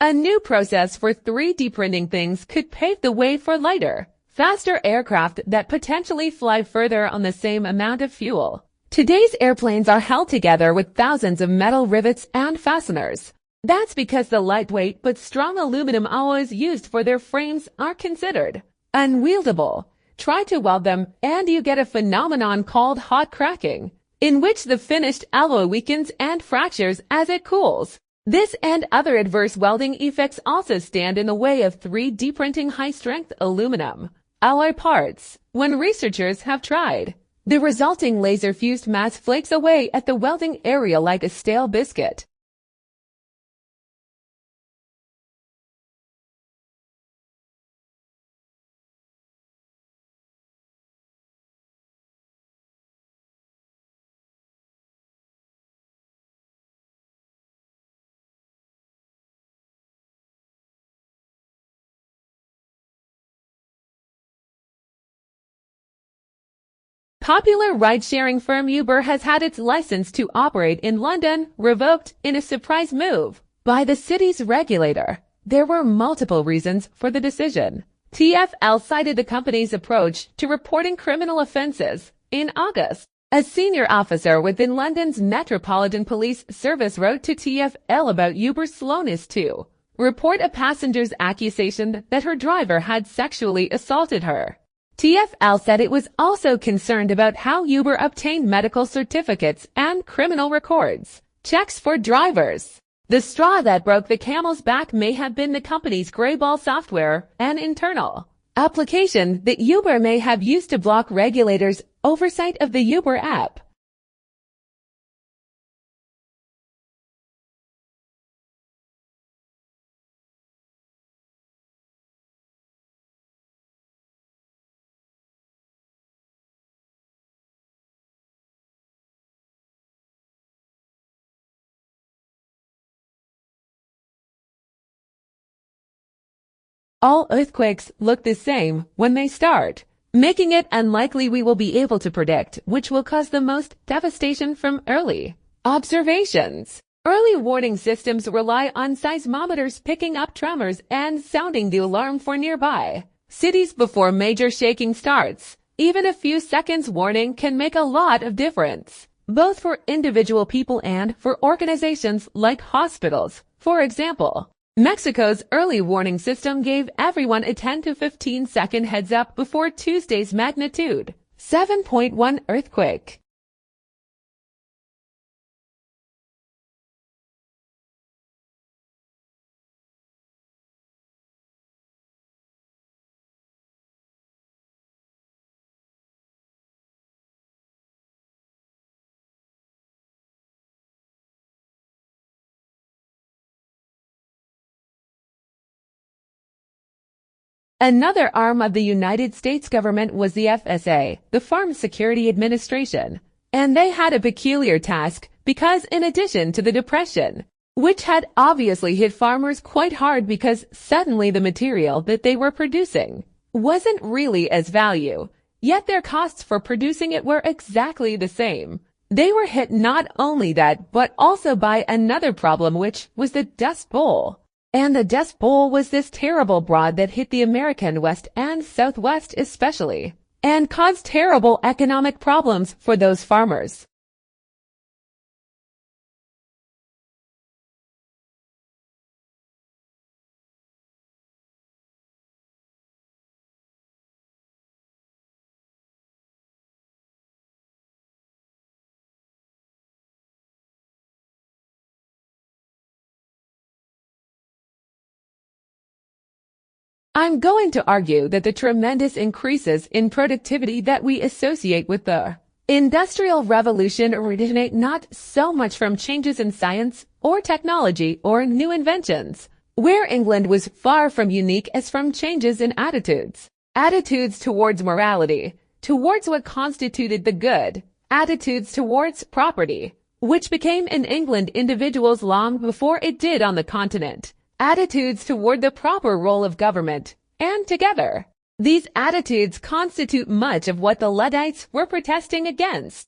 A new process for 3D printing things could pave the way for lighter, faster aircraft that potentially fly further on the same amount of fuel. Today's airplanes are held together with thousands of metal rivets and fasteners. That's because the lightweight but strong aluminum alloys used for their frames are considered unwieldable. Try to weld them and you get a phenomenon called hot cracking, in which the finished alloy weakens and fractures as it cools. This and other adverse welding effects also stand in the way of 3D printing high-strength aluminum alloy parts. When researchers have tried, the resulting laser-fused mass flakes away at the welding area like a stale biscuit. Popular ride-sharing firm Uber has had its license to operate in London revoked in a surprise move by the city's regulator. There were multiple reasons for the decision. TfL cited the company's approach to reporting criminal offences. In August, a senior officer within London's Metropolitan Police Service wrote to TfL about Uber's slowness to report a passenger's accusation that her driver had sexually assaulted her. TfL said it was also concerned about how Uber obtained medical certificates and criminal records checks for drivers. The straw that broke the camel's back may have been the company's Greyball software, an internal application that Uber may have used to block regulators' oversight of the Uber app. All earthquakes look the same when they start, making it unlikely we will be able to predict which will cause the most devastation from early observations. Early warning systems rely on seismometers picking up tremors and sounding the alarm for nearby cities before major shaking starts. Even a few seconds warning can make a lot of difference, both for individual people and for organizations like hospitals. For example, Mexico's early warning system gave everyone a 10 to 15 second heads up before Tuesday's magnitude 7.1 earthquake. Another arm of the United States government was the FSA, the Farm Security Administration, and they had a peculiar task because in addition to the depression, which had obviously hit farmers quite hard because suddenly the material that they were producing wasn't really as value, yet their costs for producing it were exactly the same. They were hit not only that, but also by another problem, which was the Dust Bowl. And the Dust Bowl was this terrible drought that hit the American West and Southwest especially, and caused terrible economic problems for those farmers. I'm going to argue that the tremendous increases in productivity that we associate with the Industrial Revolution originate not so much from changes in science or technology or new inventions, where England was far from unique as from changes in attitudes. Attitudes towards morality, towards what constituted the good, attitudes towards property, which became in England individuals long before it did on the continent. Attitudes toward the proper role of government, and together, these attitudes constitute much of what the Luddites were protesting against.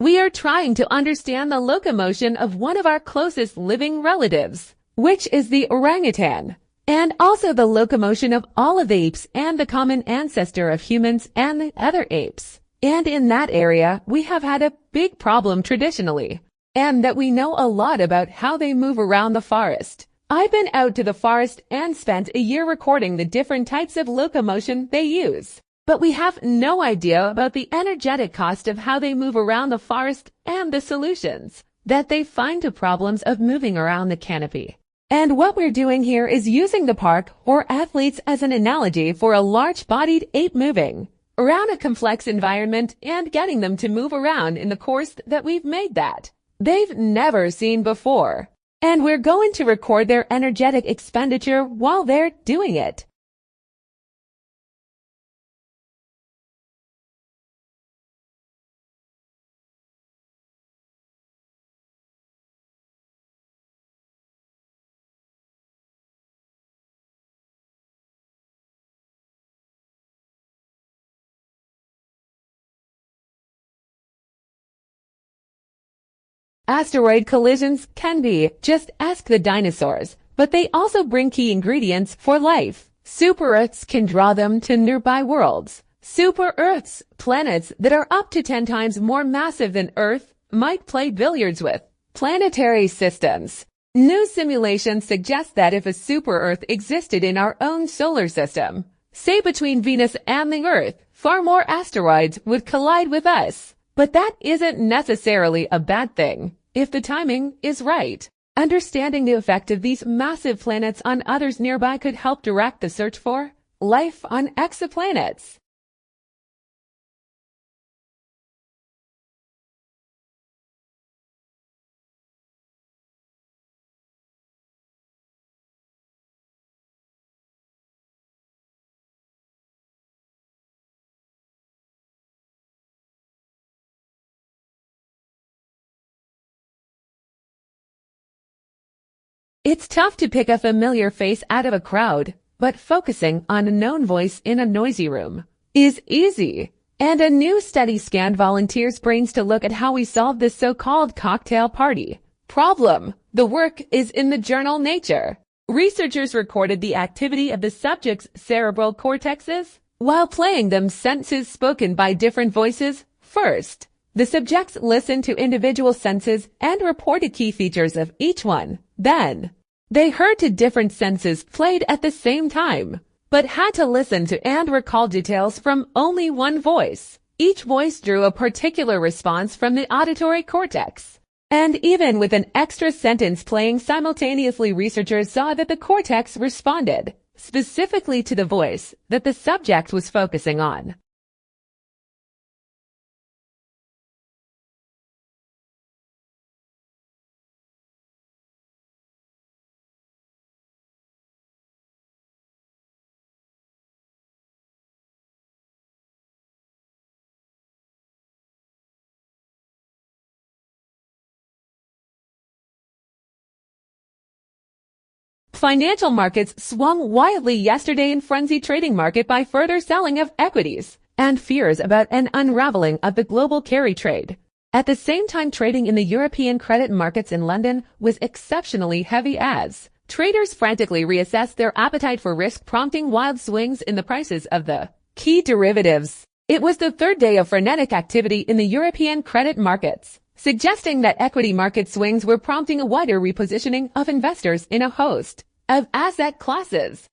We are trying to understand the locomotion of one of our closest living relatives, which is the orangutan, and also the locomotion of all of the apes and the common ancestor of humans and the other apes. And in that area, we have had a big problem traditionally, and that we know a lot about how they move around the forest. I've been out to the forest and spent a year recording the different types of locomotion they use. But we have no idea about the energetic cost of how they move around the forest and the solutions that they find to problems of moving around the canopy. And what we're doing here is using the park or athletes as an analogy for a large-bodied ape moving around a complex environment and getting them to move around in the course that we've made that they've never seen before. And we're going to record their energetic expenditure while they're doing it. Asteroid collisions can be just ask the dinosaurs, but they also bring key ingredients for life. Super Earths can draw them to nearby worlds. Super Earths, planets that are up to 10 times more massive than Earth, might play billiards with. Planetary systems. New simulations suggest that if a super Earth existed in our own solar system, say between Venus and the Earth, far more asteroids would collide with us. But that isn't necessarily a bad thing, if the timing is right. Understanding the effect of these massive planets on others nearby could help direct the search for life on exoplanets. It's tough to pick a familiar face out of a crowd, but focusing on a known voice in a noisy room is easy. And a new study scanned volunteers' brains to look at how we solve this so-called cocktail party problem. The work is in the journal Nature. Researchers recorded the activity of the subjects' cerebral cortexes while playing them sentences spoken by different voices. First, the subjects listened to individual sentences and reported key features of each one. Then, they heard to different sentences played at the same time, but had to listen to and recall details from only one voice. Each voice drew a particular response from the auditory cortex. And even with an extra sentence playing simultaneously, researchers saw that the cortex responded specifically to the voice that the subject was focusing on. Financial markets swung wildly yesterday in frenzied trading market by further selling of equities and fears about an unraveling of the global carry trade. At the same time, trading in the European credit markets in London was exceptionally heavy as traders frantically reassessed their appetite for risk, prompting wild swings in the prices of the key derivatives. It was the third day of frenetic activity in the European credit markets, suggesting that equity market swings were prompting a wider repositioning of investors in a host of asset classes.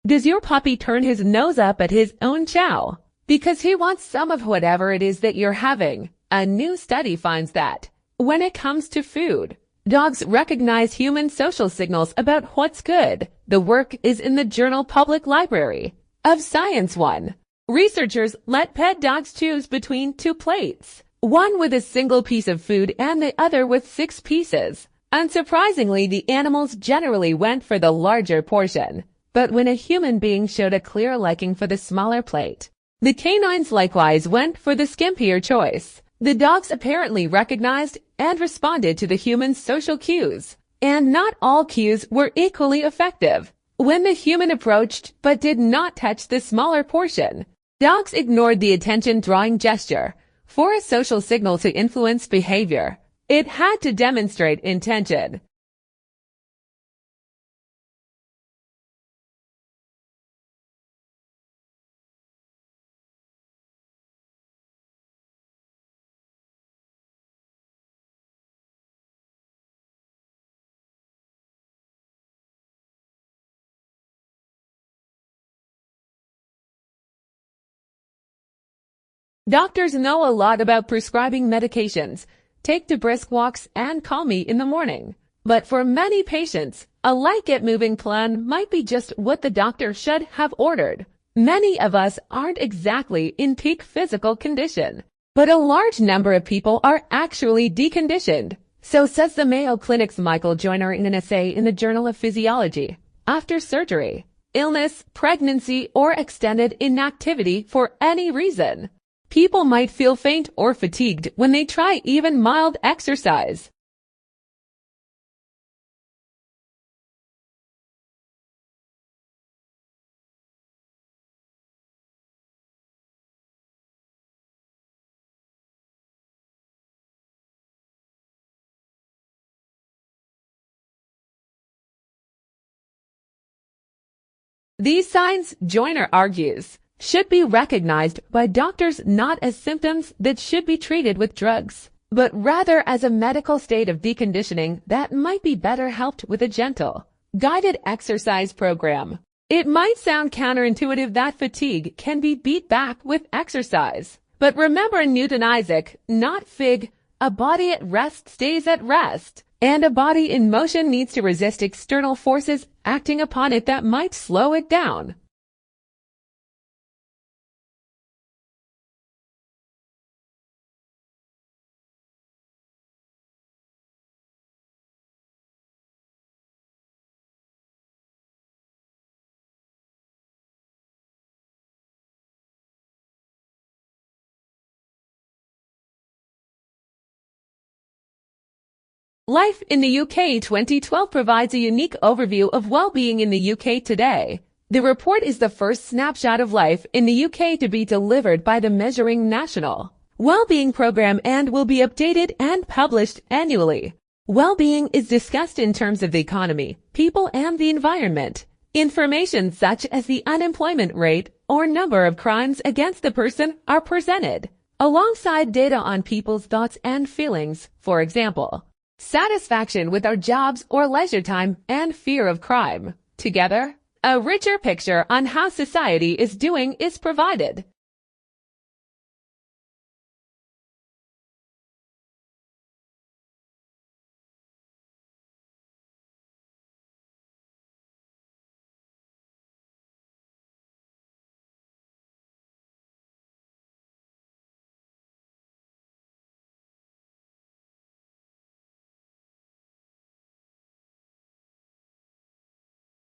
Does your puppy turn his nose up at his own chow because he wants some of whatever it is that you're having? A new study finds that when it comes to food, dogs recognize human social signals about what's good. The work is in the journal Public Library of Science 1. Researchers let pet dogs choose between two plates, one with a single piece of food and the other with 6 pieces. Unsurprisingly, the animals generally went for the larger portion. but when a human being showed a clear liking for the smaller plate, the canines likewise went for the skimpier choice. The dogs apparently recognized and responded to the human's social cues, and not all cues were equally effective. When the human approached but did not touch the smaller portion, dogs ignored the attention-drawing gesture. For a social signal to influence behavior, it had to demonstrate intention. Doctors know a lot about prescribing medications, take to brisk walks, and call me in the morning. But for many patients, a light get-moving plan might be just what the doctor should have ordered. Many of us aren't exactly in peak physical condition, but a large number of people are actually deconditioned. So says the Mayo Clinic's Michael Joyner in an essay in the Journal of Physiology. After surgery, illness, pregnancy, or extended inactivity for any reason, people might feel faint or fatigued when they try even mild exercise. These signs, Joyner argues, should be recognized by doctors not as symptoms that should be treated with drugs, but rather as a medical state of deconditioning that might be better helped with a gentle, guided exercise program. It might sound counterintuitive that fatigue can be beat back with exercise. But remember Newton Isaac, not Fig, a body at rest stays at rest, and a body in motion needs to resist external forces acting upon it that might slow it down. Life in the UK 2012 provides a unique overview of well-being in the UK today. The report is the first snapshot of life in the UK to be delivered by the Measuring National Wellbeing Program and will be updated and published annually. Well-being is discussed in terms of the economy, people, and the environment. Information such as the unemployment rate or number of crimes against the person are presented, alongside data on people's thoughts and feelings, for example, satisfaction with our jobs or leisure time, and fear of crime. Together, a richer picture on how society is doing is provided.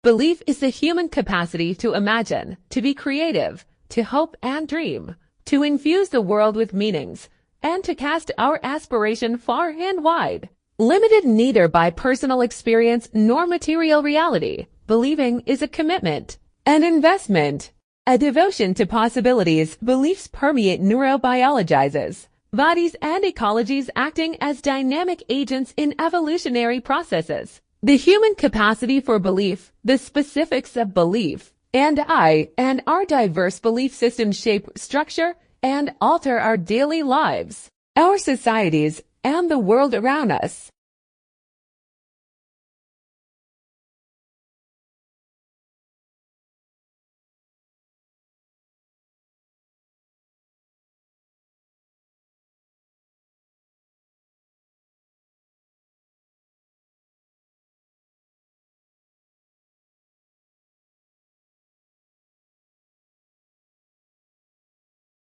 Belief is the human capacity to imagine, to be creative, to hope and dream, to infuse the world with meanings, and to cast our aspiration far and wide. Limited neither by personal experience nor material reality, believing is a commitment, an investment, a devotion to possibilities. Beliefs permeate neurobiologizes, bodies and ecologies acting as dynamic agents in evolutionary processes. The human capacity for belief, the specifics of belief, and our diverse belief systems shape, structure, and alter our daily lives, our societies, and the world around us.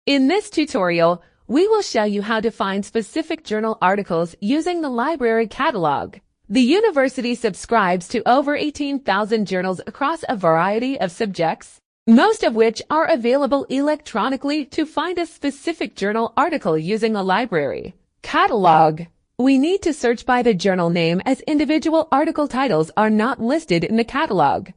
In this tutorial, we will show you how to find specific journal articles using the library catalog. The university subscribes to over 18,000 journals across a variety of subjects, most of which are available electronically to find a specific journal article using a library catalog. We need to search by the journal name as individual article titles are not listed in the catalog.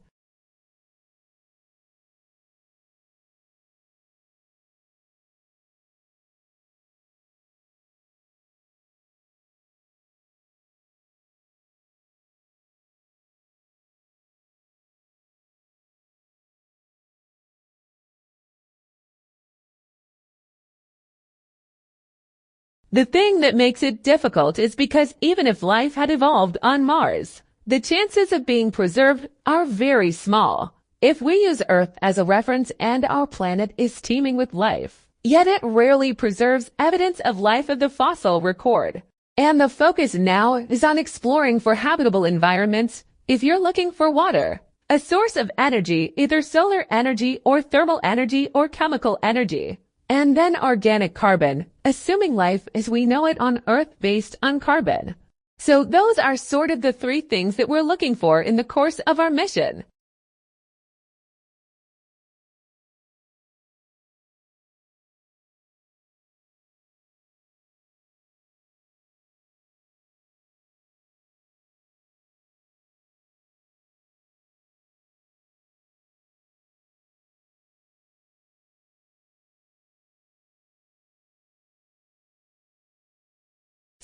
The thing that makes it difficult is because even if life had evolved on Mars, the chances of being preserved are very small. If we use Earth as a reference and our planet is teeming with life, yet it rarely preserves evidence of life of the fossil record. And the focus now is on exploring for habitable environments if you're looking for water, a source of energy, either solar energy or thermal energy or chemical energy. And then organic carbon, assuming life as we know it on Earth based on carbon. So those are sort of the three things that we're looking for in the course of our mission.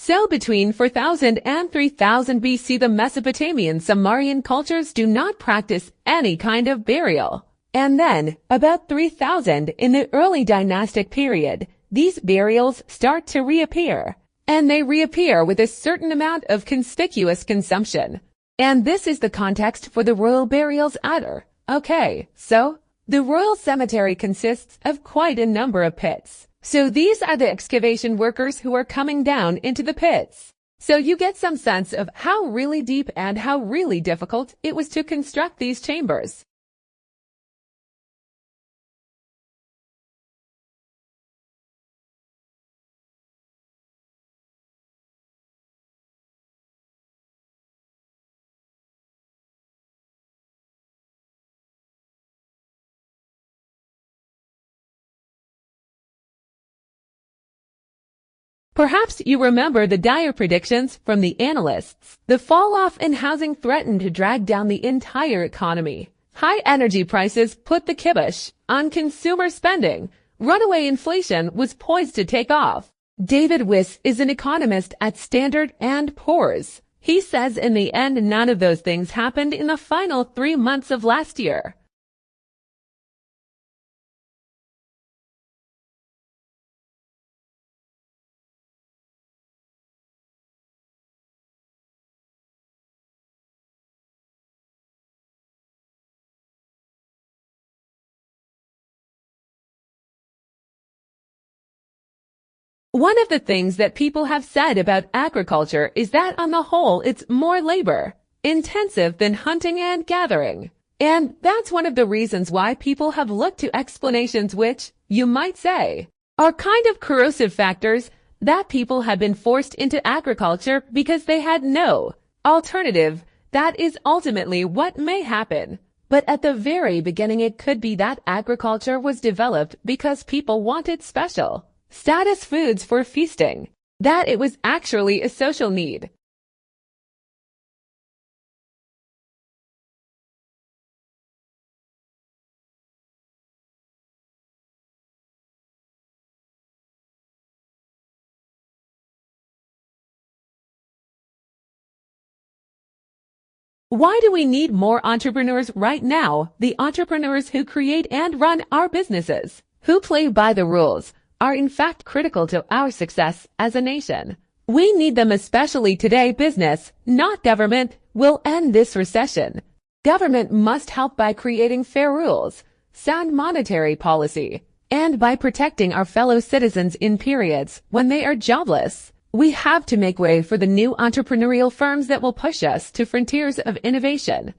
So between 4000 and 3000 BC, the Mesopotamian Sumerian cultures do not practice any kind of burial. And then, about 3000 in the early dynastic period, these burials start to reappear. And they reappear with a certain amount of conspicuous consumption. And this is the context for the royal burials adder. Okay, so the royal cemetery consists of quite a number of pits. So these are the excavation workers who are coming down into the pits. So you get some sense of how really deep and how really difficult it was to construct these chambers. Perhaps you remember the dire predictions from the analysts. The fall-off in housing threatened to drag down the entire economy. High energy prices put the kibosh on consumer spending. Runaway inflation was poised to take off. David Wiss is an economist at Standard & Poor's. He says in the end, none of those things happened in the final 3 months of last year. One of the things that people have said about agriculture is that on the whole it's more labor intensive than hunting and gathering. And that's one of the reasons why people have looked to explanations which, you might say, are kind of corrosive factors that people have been forced into agriculture because they had no alternative. That is ultimately what may happen. But at the very beginning it could be that agriculture was developed because people wanted special status foods for feasting, that it was actually a social need. Why do we need more entrepreneurs right now? The entrepreneurs who create and run our businesses, who play by the rules, are in fact critical to our success as a nation. We need them especially today. Business, not government, will end this recession. Government must help by creating fair rules, sound monetary policy, and by protecting our fellow citizens in periods when they are jobless. We have to make way for the new entrepreneurial firms that will push us to frontiers of innovation.